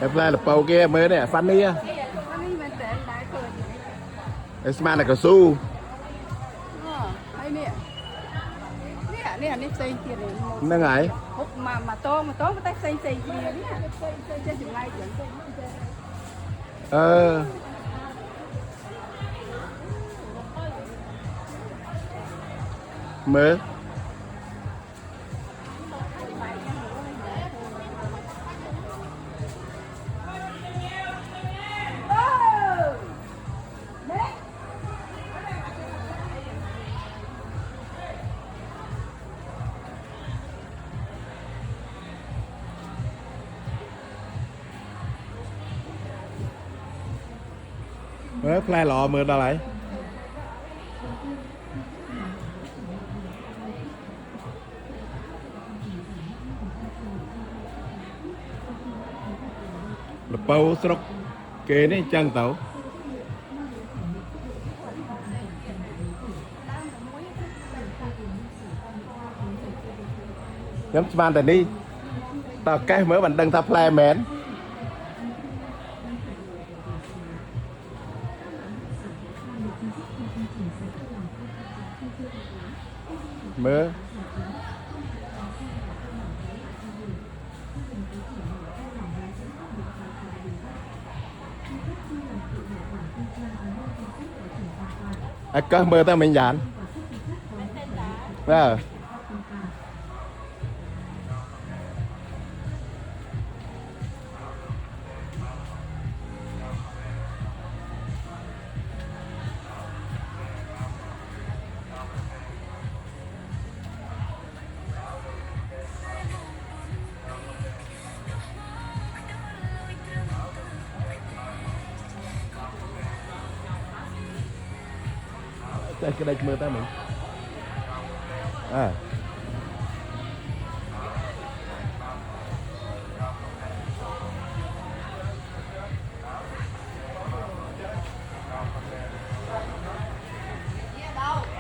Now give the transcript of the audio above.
em là bầu kia mới này funny á em smart là cao su nâng ấy mà to cái tay xanh kia trên chừng ngay mới mới play lọ mưa đâu lại là bao sốc kê này chân tàu nhóm man tại đi tao cái mới mình đăng ta play mến mơ cơ mơ tao mình dán cái đây mơ tao mình